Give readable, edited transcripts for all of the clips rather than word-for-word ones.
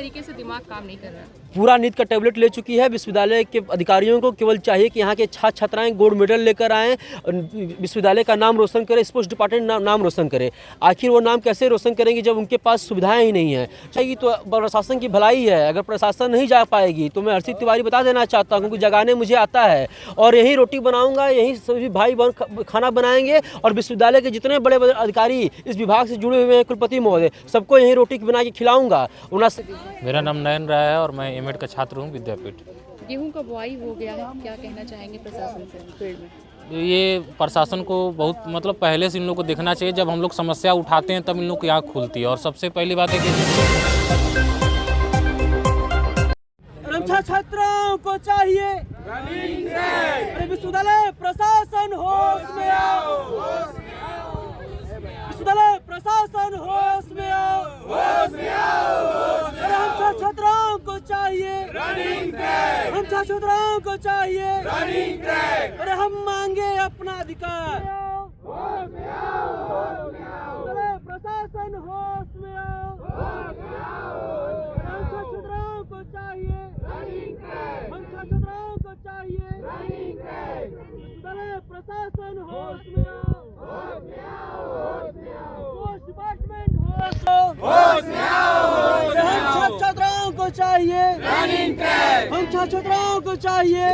तरीके से दिमाग काम नहीं कर रहा है। पूरा नींद का टैबलेट ले चुकी है। विश्वविद्यालय के अधिकारियों को केवल चाहिए कि यहाँ के छात्र छात्राएं गोल्ड मेडल लेकर आएँ, विश्वविद्यालय का नाम रोशन करें, स्पोर्ट्स डिपार्टमेंट नाम रोशन करे। आखिर वो नाम कैसे रोशन करेंगे जब उनके पास सुविधाएं ही नहीं हैं। चाहिए तो प्रशासन की भलाई है। अगर प्रशासन नहीं जा पाएगी तो मैं हर्षित तिवारी बता देना चाहता हूँ, क्योंकि जगाने मुझे आता है और यही रोटी बनाऊंगा, यही सभी भाई बहन खाना बनाएंगे और विश्वविद्यालय के जितने बड़े बड़े अधिकारी इस विभाग से जुड़े हुए हैं, कुलपति महोदय, सबको यही रोटी बना के खिलाऊंगा। मेरा नाम नयन राय है और मैं एमएड का छात्र हूँ विद्यापीठ। गेहूं का बुआई हो गया है, क्या कहना चाहेंगे प्रशासन से फील्ड में? ये प्रशासन को बहुत पहले से इन लोग को देखना चाहिए। जब हम लोग समस्या उठाते हैं तब इन लोग की आँख खुलती है। और सबसे पहली बात है कि छात्रों को चाहिए विश्वविद्यालय प्रशासन होश में आओ, विश्वविद्यालय प्रशासन होश में आओ, हम छात्रों को चाहिए, हम छात्रों को चाहिए, अरे हम मांगे अपना अधिकार। विश्वविद्यालय प्रशासन होश में आओ, हम छात्रों को चाहिए, हम छात्रों को चाहिए, विश्वविद्यालय प्रशासन होश में आओ, स्पोर्ट्स डिपार्टमेंट होश में आओ, हम छात्रों को चाहिए, हम छात्रों को चाहिए।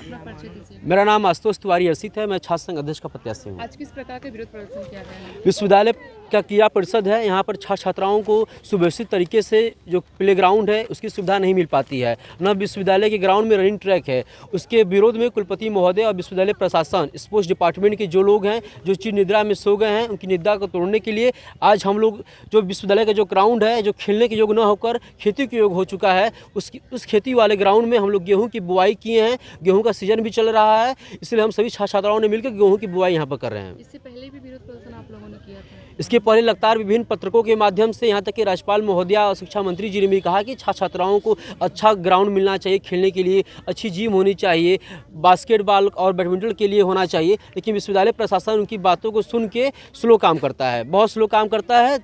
अपना परिचय दीजिए। मेरा नाम आशुतोष तिवारी हर्षित है। मैं छात्र संघ अध्यक्ष का प्रत्याशी हूँ। आज किस प्रकार का विरोध प्रदर्शन किया गया है? विश्वविद्यालय का क्रिया परिषद है, यहाँ पर छात्र छात्राओं को सुव्यवस्थित तरीके से जो प्लेग्राउंड है उसकी सुविधा नहीं मिल पाती है। न विश्वविद्यालय के ग्राउंड में रनिंग ट्रैक है। उसके विरोध में कुलपति महोदय और विश्वविद्यालय प्रशासन, स्पोर्ट्स डिपार्टमेंट के जो लोग हैं जो चिर निद्रा में सो गए हैं, उनकी निद्रा को तोड़ने के लिए आज हम लोग जो विश्वविद्यालय का जो ग्राउंड है, जो खेलने के योग न होकर खेती के योग हो चुका है, उस खेती वाले ग्राउंड में हम लोग गेहूँ की बुआई किए हैं। गेहूँ का सीजन भी चल रहा है, इसलिए हम सभी छात्र छात्राओं ने मिलकर गेहूँ की बुआई यहाँ पर कर रहे हैं। इससे पहले भी विरोध प्रदर्शन आप लोगों ने किया था? इसके पहले लगातार विभिन्न पत्रकों के माध्यम से यहाँ तक कि राज्यपाल महोदया और शिक्षा मंत्री जी ने भी कहा कि छात्र छात्राओं को अच्छा ग्राउंड मिलना चाहिए खेलने के लिए, अच्छी जिम होनी चाहिए, बास्केटबॉल और बैडमिंटन के लिए होना चाहिए। लेकिन विश्वविद्यालय प्रशासन उनकी बातों को सुन के स्लो काम करता है, बहुत स्लो काम करता है।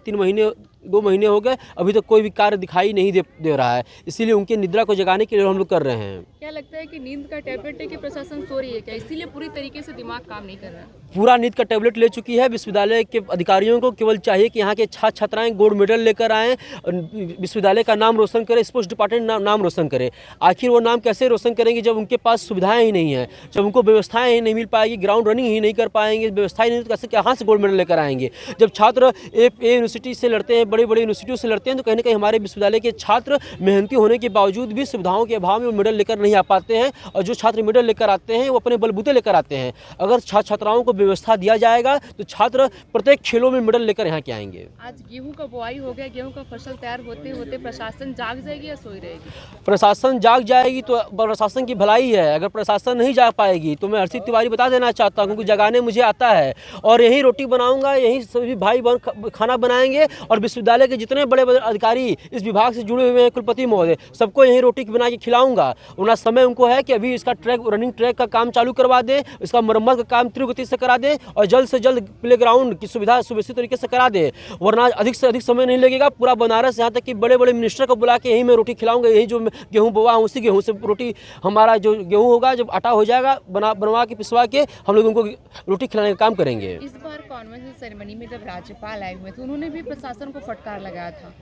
2 महीने हो गए, अभी तक कोई भी कार्य दिखाई नहीं दे रहा है। इसीलिए उनके निद्रा को जगाने के लिए हम लोग कर रहे हैं। क्या लगता है कि नींद का टैबलेट है कि प्रशासन सो रही है क्या, इसीलिए पूरी तरीके से दिमाग काम नहीं कर रहा है? पूरा नींद का टैबलेट ले चुकी है। विश्वविद्यालय के अधिकारियों को केवल चाहिए कि यहाँ के छात्र छात्राएं गोल्ड मेडल लेकर आएँ, विश्वविद्यालय का नाम रोशन करें, स्पोर्ट्स डिपार्टमेंट नाम रोशन करे। आखिर वो नाम कैसे रोशन करेंगे जब उनके पास सुविधाएं ही नहीं हैं, जब उनको व्यवस्थाएं ही नहीं मिल पाएगी, ग्राउंड रनिंग ही नहीं कर पाएंगे, व्यवस्थाएं नहीं, तो कैसे कहाँ से गोल्ड मेडल लेकर आएंगे? जब छात्र यूनिवर्सिटी से लड़ते हैं, बड़ी बड़ी यूनिवर्सिटियों से लड़ते हैं, तो कहीं ना कहीं हमारे विश्वविद्यालय के छात्र मेहनती होने के बावजूद भी सुविधाओं के अभाव में मेडल लेकर नहीं आ पाते हैं। और जो छात्र मेडल लेकर आते हैं वो अपने बलबूते लेकर आते हैं। अगर छात्र छात्राओं को व्यवस्था दिया जाएगा तो छात्र प्रत्येक खेलों में मेडल लेकर यहाँ के आएंगे। आज गेहूं का बुआई हो गया, गेहूं का फसल तैयार होते होते प्रशासन जाग जाएगी या सोई रहेगी? प्रशासन जाग जाएगी तो प्रशासन की भलाई है। अगर प्रशासन नहीं जाग पाएगी तो मैं हर्षित तिवारी बता देना चाहता हूँ, क्योंकि जगाने मुझे आता है और यही रोटी बनाऊंगा, यही सभी भाई बहन खाना बनाएंगे और विश्वविद्यालय के जितने बड़े बड़े अधिकारी इस विभाग से जुड़े हुए हैं, कुलपति महोदय, सबको यही रोटी बना के खिलाऊंगा। उतना समय उनको है कि अभी इसका रनिंग ट्रैक का काम चालू करवा दें, इसका मरम्मत का काम तीव्र गति से करा दें और जल्द से जल्द प्लेग्राउंड की सुविधा सुव्यवस्थित तरीके से करा दें, वरना अधिक से अधिक समय नहीं लगेगा। पूरा बनारस यहाँ तक कि बड़े बड़े मिनिस्टर को बुला के यहीं मैं रोटी खिलाऊंगा। यही जो गेहूँ बोआ हूँ उसी गेहूँ से रोटी, हमारा जो गेहूँ होगा जब आटा हो जाएगा बनवा के पिसवा के हम लोग उनको रोटी खिलाने का काम करेंगे। इस बार कॉन्वेंशन सेरेमनी में जब राज्यपाल आए हुए थे उन्होंने भी प्रशासन को फटकार लगाया था।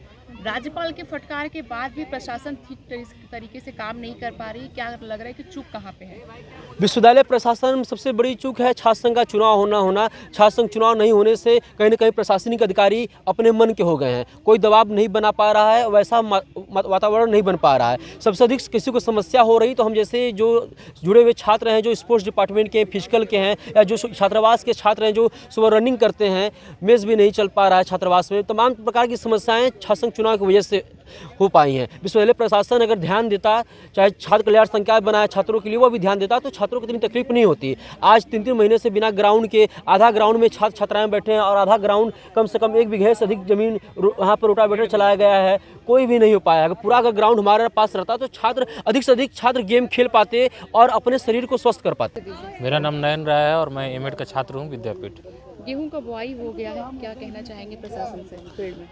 राज्यपाल के फटकार के बाद भी प्रशासन ठीक तरीके से काम नहीं कर पा रही, क्या लग रहा है कि चूक कहाँ पे है? विश्वविद्यालय प्रशासन में सबसे बड़ी चूक है छात्र संघ का चुनाव होना। छात्र संघ चुनाव नहीं होने से कहीं ना कहीं प्रशासनिक अधिकारी अपने मन के हो गए हैं, कोई दबाव नहीं बना पा रहा है, वैसा वातावरण नहीं बन पा रहा है। सबसे अधिक किसी को समस्या हो रही तो हम जैसे जो जुड़े हुए छात्र हैं, जो स्पोर्ट्स डिपार्टमेंट के फिजिकल के हैं या जो छात्रावास के छात्र हैं जो सुबह रनिंग करते हैं, मेज़ भी नहीं चल पा रहा है छात्रावास में, तमाम प्रकार की समस्याएँ छात्र संघ चुनाव की वजह से हो पाई हैं। विश्वविद्यालय प्रशासन अगर ध्यान देता, चाहे छात्र कल्याण संकाय बनाया छात्रों के लिए, वो भी ध्यान देता तो छात्रों को इतनी तकलीफ नहीं होती। आज 3-3 महीने से बिना ग्राउंड के, आधा ग्राउंड में छात्र छात्राएं बैठे हैं और आधा ग्राउंड कम से कम 1 बीघे से अधिक जमीन वहाँ पर रोटावेटर चलाया गया है, कोई भी नहीं हो पाया। अगर पूरा ग्राउंड हमारे पास रहता तो छात्र अधिक से अधिक छात्र गेम खेल पाते और अपने शरीर को स्वस्थ कर पाते। मेरा नाम नयन राय है और मैं एमएड का छात्र हूँ विद्यापीठ। गेहूं का बुआई हो गया है, क्या कहना चाहेंगे प्रशासन से फील्ड में?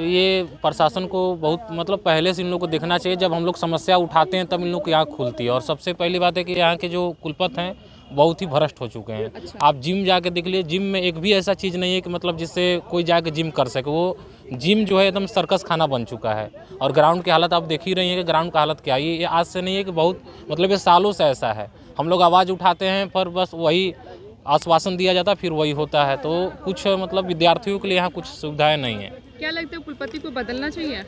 ये प्रशासन को बहुत मतलब पहले से इन लोग को देखना चाहिए। जब हम लोग समस्या उठाते हैं तब इन लोग की आँख खुलती है। और सबसे पहली बात है कि यहाँ के जो कुलपति हैं बहुत ही भ्रष्ट हो चुके हैं। अच्छा। आप जिम जाके देख लीजिए, जिम में एक भी ऐसा चीज़ नहीं है कि मतलब जिससे कोई जाके जिम कर सके। वो जिम जो है एकदम सर्कस खाना बन चुका है। और ग्राउंड की हालत आप देख ही रही हैं कि ग्राउंड का हालत क्या है। ये आज से नहीं है कि बहुत मतलब ये सालों से ऐसा है। हम लोग आवाज़ उठाते हैं पर बस वही आश्वासन दिया जाता है, फिर वही होता है। तो कुछ मतलब विद्यार्थियों के लिए यहाँ कुछ सुविधाएं नहीं है। क्या लगता है कुलपति को बदलना चाहिए?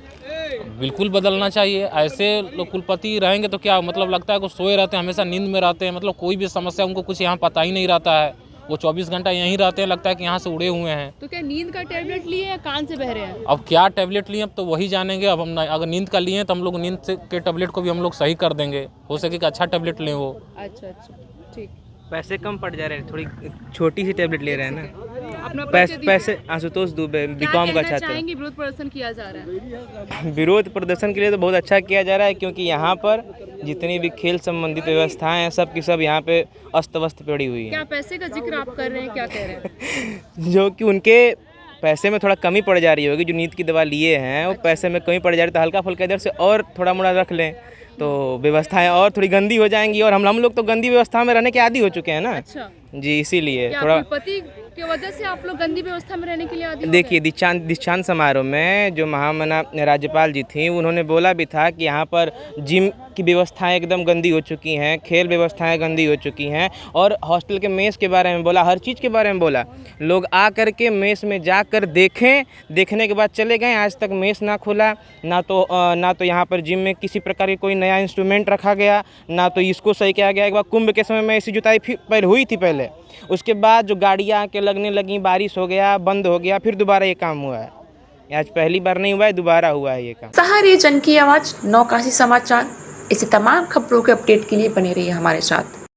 बिल्कुल बदलना चाहिए। ऐसे लोग कुलपति रहेंगे तो क्या मतलब लगता है कि सोए रहते हैं, हमेशा नींद में रहते हैं। मतलब कोई भी समस्या उनको कुछ यहाँ पता ही नहीं रहता है। वो 24 घंटा यहीं रहते हैं, लगता है कि यहाँ से उड़े हुए हैं। तो क्या नींद का टैबलेट लिए या कान से बह रहे हैं? अब क्या टैबलेट लिए अब तो वही जानेंगे। अब हम अगर नींद का लिए तो हम लोग नींद के टैबलेट को भी हम लोग सही कर देंगे। हो सके कि अच्छा टैबलेट लें वो। अच्छा, ठीक। पैसे कम पड़ जा रहे हैं, थोड़ी छोटी सी टैबलेट ले रहे हैं ना। अपना परिचय दीजिए। पैसे आशुतोष दुबे क्या बीकॉम का कहना छात्र। चाहेंगे? विरोध प्रदर्शन किया जा रहा है। विरोध प्रदर्शन के लिए तो बहुत अच्छा किया जा रहा है, क्योंकि यहाँ पर जितनी भी खेल संबंधित व्यवस्थाएं हैं सब की सब यहाँ पे अस्त व्यस्त पड़ी हुई क्या हैं। पैसे का जिक्र आप कर रहे हैं, क्या कह रहे हैं? जो कि उनके पैसे में थोड़ा कमी पड़ जा रही होगी। जो नींद की दवा लिए हैं वो पैसे में कमी पड़ जा रही है, तो हल्का फुल्का इधर से और थोड़ा मोड़ा रख लें तो व्यवस्थाएं और थोड़ी गंदी हो जाएंगी। और हम लोग तो गंदी व्यवस्था में रहने के आदी हो चुके हैं ना अच्छा, जी, इसीलिए क्या थोड़ा। कुलपति की वजह से आप लोग गंदी व्यवस्था में रहने के लिए आदी हो देखिए, दीक्षांत समारोह में जो महामना राज्यपाल जी थी उन्होंने बोला भी था कि यहाँ पर जिम की व्यवस्थाएं एकदम गंदी हो चुकी हैं, खेल व्यवस्थाएं गंदी हो चुकी हैं। और हॉस्टल के मेस के बारे में बोला, हर चीज़ के बारे में बोला। लोग आ कर के मेस में जाकर देखें, देखने के बाद चले गए। आज तक मेस ना खुला, ना तो यहाँ पर जिम में किसी प्रकार की कोई नया इंस्ट्रूमेंट रखा गया, ना तो इसको सही किया गया। एक बार कुंभ के समय में ऐसी जुताई फिर पहले हुई थी पहले, उसके बाद जो गाड़ियाँ आके लगने लगी, बारिश हो गया, बंद हो गया, फिर दोबारा ये काम हुआ है। आज पहली बार नहीं हुआ है, दोबारा हुआ है ये काम। सहारे जन की आवाज़ नौकाशी समाचार। इसी तमाम खबरों के अपडेट के लिए बने रहिए हमारे साथ।